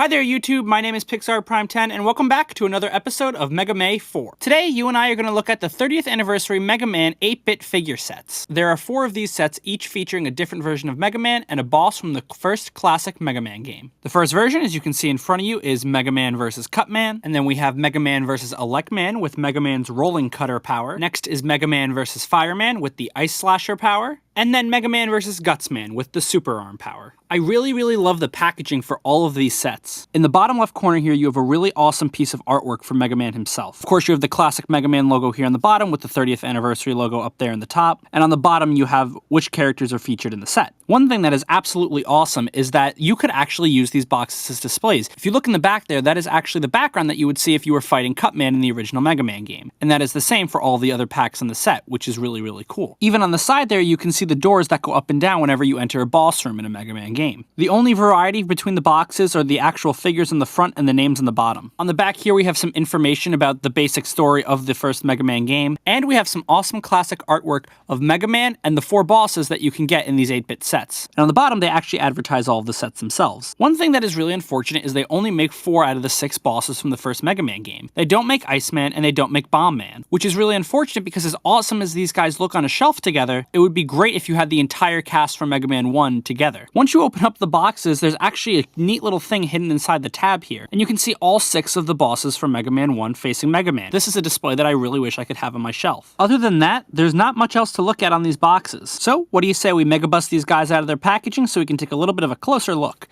Hi there YouTube, my name is Pixar Prime 10 and welcome back to another episode of Mega Man 4. Today you and I are going to look at the 30th anniversary Mega Man 8-bit figure sets. There are 4 of these sets, each featuring a different version of Mega Man and a boss from the first classic Mega Man game. The first version, as you can see in front of you, is Mega Man vs. Cutman, and then we have Mega Man vs. Elec Man with Mega Man's rolling cutter power. Next is Mega Man vs. Fireman with the ice slasher power. And then Mega Man vs. Gutsman with the super arm power. I really love the packaging for all of these sets. In the bottom left corner here, you have a really awesome piece of artwork for Mega Man himself. Of course, you have the classic Mega Man logo here on the bottom with the 30th anniversary logo up there in the top. And on the bottom, you have which characters are featured in the set. One thing that is absolutely awesome is that you could actually use these boxes as displays. If you look in the back there, that is actually the background that you would see if you were fighting Cutman in the original Mega Man game. And that is the same for all the other packs in the set, which is really cool. Even on the side there, you can see the doors that go up and down whenever you enter a boss room in a Mega Man game. The only variety between the boxes are the actual figures in the front and the names on the bottom. On the back here, we have some information about the basic story of the first Mega Man game, and we have some awesome classic artwork of Mega Man and the 4 bosses that you can get in these 8-bit sets. And on the bottom, they actually advertise all of the sets themselves. One thing that is really unfortunate is they only make 4 out of the 6 bosses from the first Mega Man game. They don't make Iceman and they don't make Bomb Man, which is really unfortunate because as awesome as these guys look on a shelf together, it would be great if you had the entire cast from Mega Man 1 together. Once you open up the boxes, there's actually a neat little thing hidden inside the tab here, and you can see all 6 of the bosses from Mega Man 1 facing Mega Man. This is a display that I really wish I could have on my shelf. Other than that, there's not much else to look at on these boxes. So, what do you say we mega bust these guys out of their packaging so we can take a little bit of a closer look?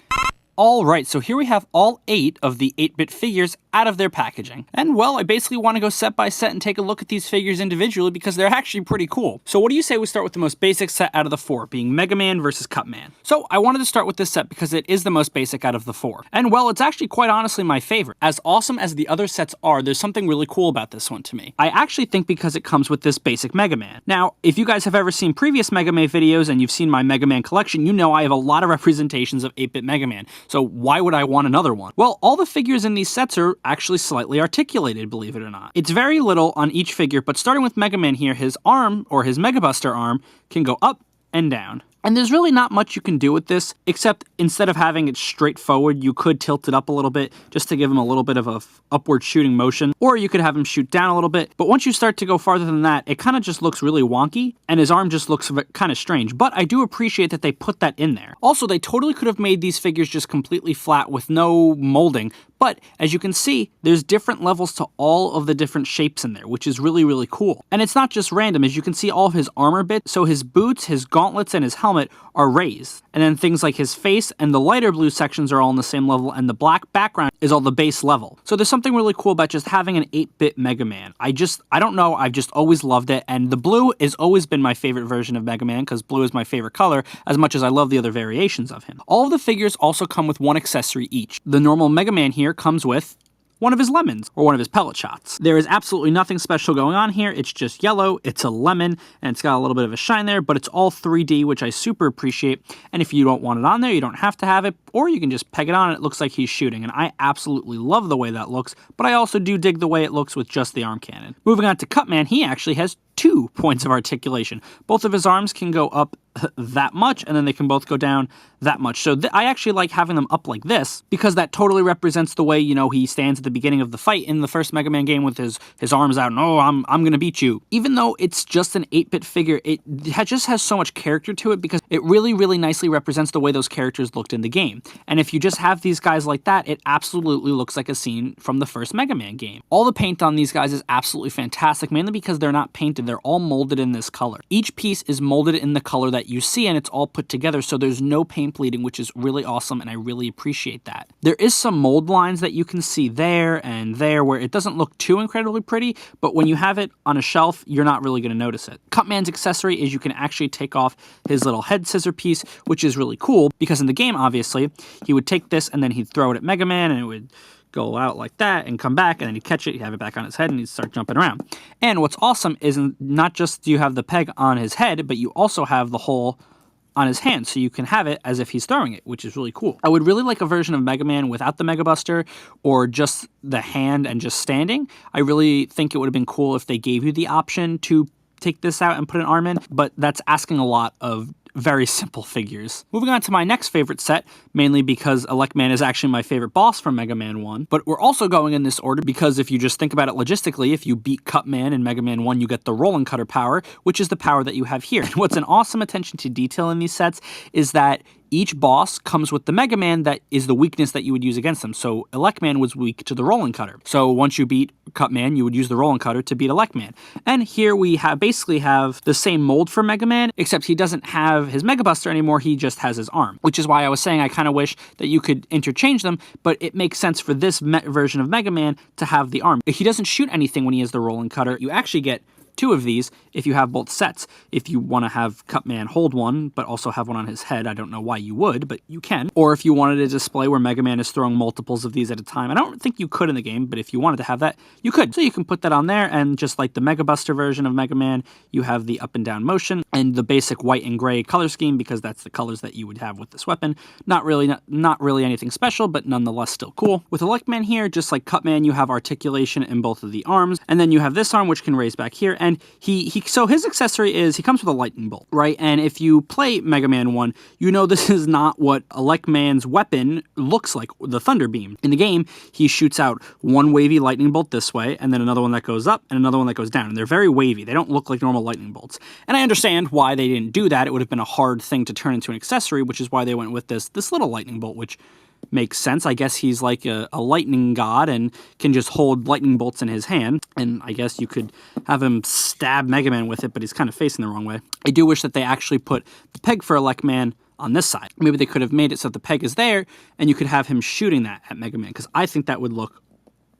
Alright, so here we have all 8 of the 8-bit figures out of their packaging. And well, I basically want to go set by set and take a look at these figures individually because they're actually pretty cool. So what do you say we start with the most basic set out of the 4, being Mega Man vs. Cutman? So I wanted to start with this set because it is the most basic out of the 4. And well, it's actually quite honestly my favorite. As awesome as the other sets are, there's something really cool about this one to me. I actually think because it comes with this basic Mega Man. Now, if you guys have ever seen previous Mega Man videos and you've seen my Mega Man collection, you know I have a lot of representations of 8-bit Mega Man. So why would I want another one? Well, all the figures in these sets are actually slightly articulated, believe it or not. It's very little on each figure, but starting with Mega Man here, his arm, or his Mega Buster arm, can go up and down. And there's really not much you can do with this, except instead of having it straight forward, you could tilt it up a little bit just to give him a little bit of a upward shooting motion, or you could have him shoot down a little bit. But once you start to go farther than that, it kind of just looks really wonky, and his arm just looks kind of strange. But I do appreciate that they put that in there. Also, they totally could have made these figures just completely flat with no molding, but as you can see, there's different levels to all of the different shapes in there, which is really cool. And it's not just random, as you can see all of his armor bits, so his boots, his gauntlets, and his helmet are raised. And then things like his face and the lighter blue sections are all on the same level, and the black background is all the base level. So there's something really cool about just having an 8-bit Mega Man. I don't know, I've just always loved it, and the blue has always been my favorite version of Mega Man, because blue is my favorite color, as much as I love the other variations of him. All of the figures also come with one accessory each. The normal Mega Man here comes with one of his lemons, or one of his pellet shots. There is absolutely nothing special going on here, it's just yellow, it's a lemon, and it's got a little bit of a shine there, but it's all 3D, which I super appreciate, and if you don't want it on there, you don't have to have it, or you can just peg it on and it looks like he's shooting, and I absolutely love the way that looks, but I also do dig the way it looks with just the arm cannon. Moving on to Cutman, he actually has 2 points of articulation. Both of his arms can go up that much, and then they can both go down that much. So I actually like having them up like this, because that totally represents the way, you know, he stands at the beginning of the fight in the first Mega Man game with his arms out, and oh, I'm gonna beat you. Even though it's just an 8-bit figure, it just has so much character to it, because it really nicely represents the way those characters looked in the game. And if you just have these guys like that, it absolutely looks like a scene from the first Mega Man game. All the paint on these guys is absolutely fantastic, mainly because they're not painted, they're all molded in this color. Each piece is molded in the color that you see, and it's all put together, so there's no paint bleeding, which is really awesome, and I really appreciate that. There is some mold lines that you can see there and there where it doesn't look too incredibly pretty, but when you have it on a shelf, you're not really going to notice it. Cutman's accessory is you can actually take off his little head scissor piece, which is really cool, because in the game, obviously, he would take this and then he'd throw it at Mega Man, and it would go out like that and come back, and then he'd catch it, he'd have it back on his head, and he'd start jumping around. And what's awesome is not just do you have the peg on his head, but you also have the hole on his hand, so you can have it as if he's throwing it, which is really cool. I would really like a version of Mega Man without the Mega Buster, or just the hand and just standing. I really think it would have been cool if they gave you the option to take this out and put an arm in, but that's asking a lot of very simple figures. Moving on to my next favorite set, mainly because Elec Man is actually my favorite boss from Mega Man 1, but we're also going in this order because if you just think about it logistically, if you beat Cutman in Mega Man 1, you get the Rolling Cutter power, which is the power that you have here. And what's an awesome attention to detail in these sets is that each boss comes with the Mega Man that is the weakness that you would use against them. So Elec Man was weak to the Rolling Cutter. So once you beat Cutman, you would use the Rolling Cutter to beat Elec Man. And here we basically have the same mold for Mega Man, except he doesn't have his Mega Buster anymore, he just has his arm. Which is why I was saying I kind of wish that you could interchange them, but it makes sense for this version of Mega Man to have the arm. If he doesn't shoot anything when he has the Rolling Cutter, you actually get 2 of these if you have both sets. If you want to have Cutman hold one, but also have one on his head, I don't know why you would, but you can. Or if you wanted a display where Mega Man is throwing multiples of these at a time. I don't think you could in the game, but if you wanted to have that, you could. So you can put that on there, and just like the Mega Buster version of Mega Man, you have the up and down motion, and the basic white and gray color scheme, because that's the colors that you would have with this weapon. Not really anything special, but nonetheless still cool. With Elec Man here, just like Cutman, you have articulation in both of the arms, and then you have this arm, which can raise back here, and so his accessory is he comes with a lightning bolt, right? And if you play Mega Man 1, you know this is not what Elec Man's weapon looks like, the Thunder Beam. In the game, he shoots out one wavy lightning bolt this way, and then another one that goes up, and another one that goes down. And they're very wavy. They don't look like normal lightning bolts. And I understand why they didn't do that. It would have been a hard thing to turn into an accessory, which is why they went with this little lightning bolt, which makes sense. I guess he's like a lightning god and can just hold lightning bolts in his hand. And I guess you could have him stab Mega Man with it, but he's kind of facing the wrong way. I do wish that they actually put the peg for Elec Man on this side. Maybe they could have made it so that the peg is there and you could have him shooting that at Mega Man, because I think that would look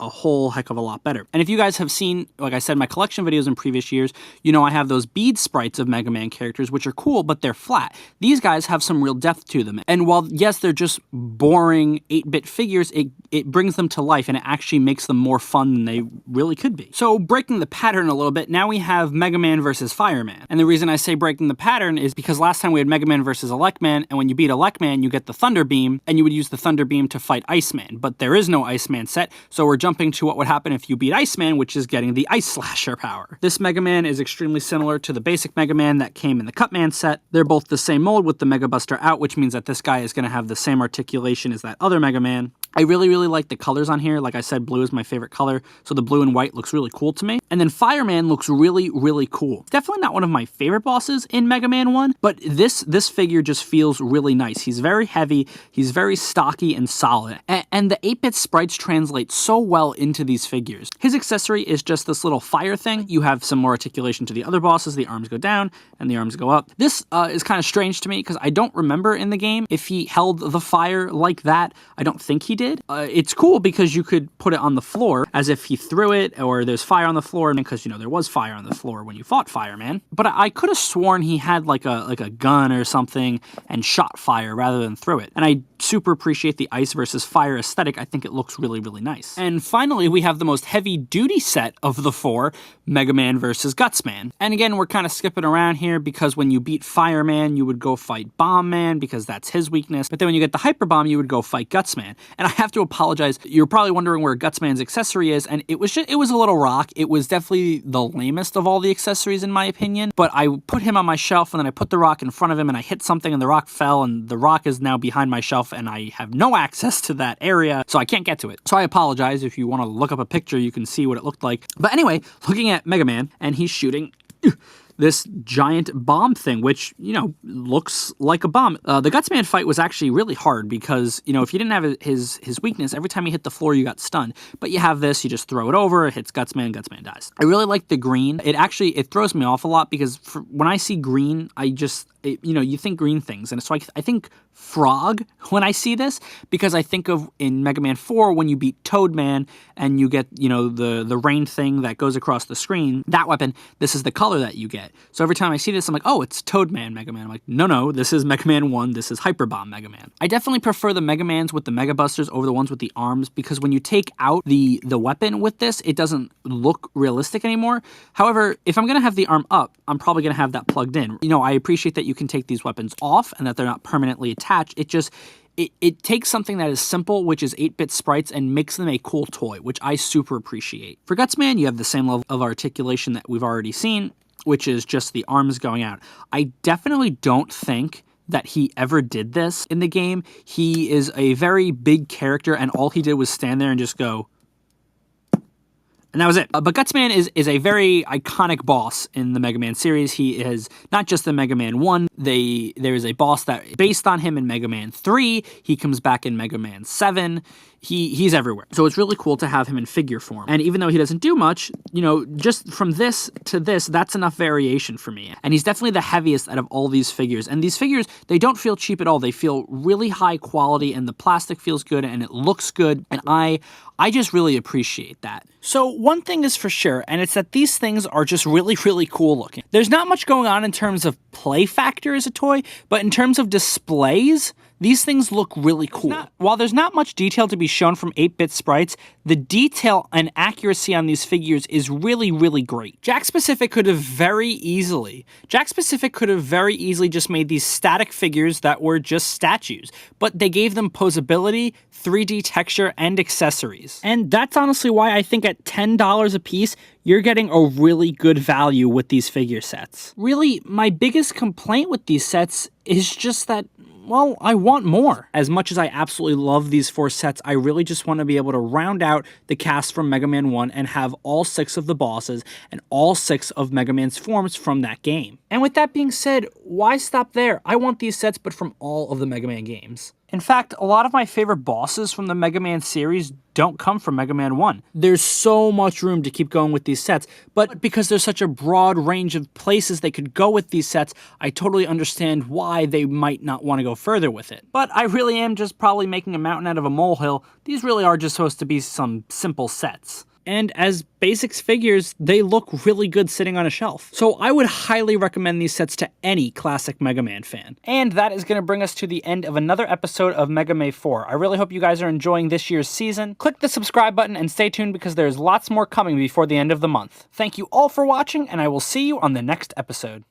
a whole heck of a lot better. And if you guys have seen, like I said, my collection videos in previous years, you know I have those bead sprites of Mega Man characters, which are cool, but they're flat. These guys have some real depth to them. And while, yes, they're just boring 8-bit figures, it brings them to life, and it actually makes them more fun than they really could be. So breaking the pattern a little bit, now we have Mega Man versus Fireman. And the reason I say breaking the pattern is because last time we had Mega Man versus Elec Man, and when you beat Elec Man, you get the Thunder Beam, and you would use the Thunder Beam to fight Iceman. But there is no Iceman set, so we're jumping to what would happen if you beat Iceman, which is getting the Ice Slasher power. This Mega Man is extremely similar to the basic Mega Man that came in the Cutman set. They're both the same mold with the Mega Buster out, which means that this guy is going to have the same articulation as that other Mega Man. I really like the colors on here. Like I said, blue is my favorite color, so the blue and white looks really cool to me. And then Fireman looks really cool. It's definitely not one of my favorite bosses in Mega Man 1, but this figure just feels really nice. He's very heavy, he's very stocky and solid, and the 8-bit sprites translate so well into these figures. His accessory is just this little fire thing. You have some more articulation to the other bosses. The arms go down and the arms go up. This is kind of strange to me because I don't remember in the game if he held the fire like that. I don't think he did. It's cool because you could put it on the floor as if he threw it, or there's fire on the floor, because, you know, there was fire on the floor when you fought Fireman. But I could have sworn he had like a gun or something and shot fire rather than threw it. And I super appreciate the ice versus fire aesthetic. I think it looks really nice. And finally, we have the most heavy-duty set of the 4, Mega Man versus Gutsman. And again, we're kind of skipping around here because when you beat Fireman, you would go fight Bomb Man because that's his weakness. But then when you get the Hyper Bomb, you would go fight Gutsman. And I have to apologize. You're probably wondering where Gutsman's accessory is, and it was a little rock. It was definitely the lamest of all the accessories in my opinion. But I put him on my shelf, and then I put the rock in front of him, and I hit something, and the rock fell, and the rock is now behind my shelf, and I have no access to that area, so I can't get to it. So I apologize. If you want to look up a picture, you can see what it looked like. But anyway, looking at Mega Man, and he's shooting this giant bomb thing, which, you know, looks like a bomb. The Gutsman fight was actually really hard because, you know, if you didn't have his weakness, every time you hit the floor, you got stunned. But you have this, you just throw it over, it hits Gutsman, Gutsman dies. I really like the green. It throws me off a lot because when I see green, you know, you think green things. And so I think Frog when I see this, because I think of in Mega Man 4 when you beat Toadman and you get, you know, the rain thing that goes across the screen, that weapon, this is the color that you get. So every time I see this, I'm like, oh, it's Toadman Mega Man. I'm like, no, this is Mega Man 1, this is Hyper Bomb Mega Man. I definitely prefer the Mega Mans with the Mega Busters over the ones with the arms, because when you take out the weapon with this, it doesn't look realistic anymore. However, if I'm going to have the arm up, I'm probably going to have that plugged in. You know, I appreciate that you can take these weapons off and that they're not permanently attached. It takes something that is simple, which is 8-bit sprites, and makes them a cool toy, which I super appreciate. For Gutsman, you have the same level of articulation that we've already seen, which is just the arms going out. I definitely don't think that he ever did this in the game. He is a very big character, and all he did was stand there and just go, and that was it. But Cutman is a very iconic boss in the Mega Man series. He is not just in Mega Man 1. There is a boss that based on him in Mega Man 3. He comes back in Mega Man 7. He's everywhere. So it's really cool to have him in figure form. And even though he doesn't do much, you know, just from this to this, that's enough variation for me. And he's definitely the heaviest out of all these figures. And these figures, they don't feel cheap at all. They feel really high quality, and the plastic feels good, and it looks good. And I just really appreciate that. So one thing is for sure, and it's that these things are just really, really cool looking. There's not much going on in terms of play factor as a toy, but in terms of displays, these things look really cool. While there's not much detail to be shown from 8-bit sprites, the detail and accuracy on these figures is really, really great. Jakks Pacific could have very easily just made these static figures that were just statues, but they gave them posability, 3D texture, and accessories. And that's honestly why I think at $10 a piece, you're getting a really good value with these figure sets. Really, my biggest complaint with these sets is just that, well, I want more. As much as I absolutely love these 4 sets, I really just want to be able to round out the cast from Mega Man 1 and have all 6 of the bosses and all 6 of Mega Man's forms from that game. And with that being said, why stop there? I want these sets, but from all of the Mega Man games. In fact, a lot of my favorite bosses from the Mega Man series don't come from Mega Man 1. There's so much room to keep going with these sets, but because there's such a broad range of places they could go with these sets, I totally understand why they might not want to go further with it. But I really am just probably making a mountain out of a molehill. These really are just supposed to be some simple sets. And as basics figures, they look really good sitting on a shelf. So I would highly recommend these sets to any classic Mega Man fan. And that is going to bring us to the end of another episode of Mega Man 4. I really hope you guys are enjoying this year's season. Click the subscribe button and stay tuned because there's lots more coming before the end of the month. Thank you all for watching, and I will see you on the next episode.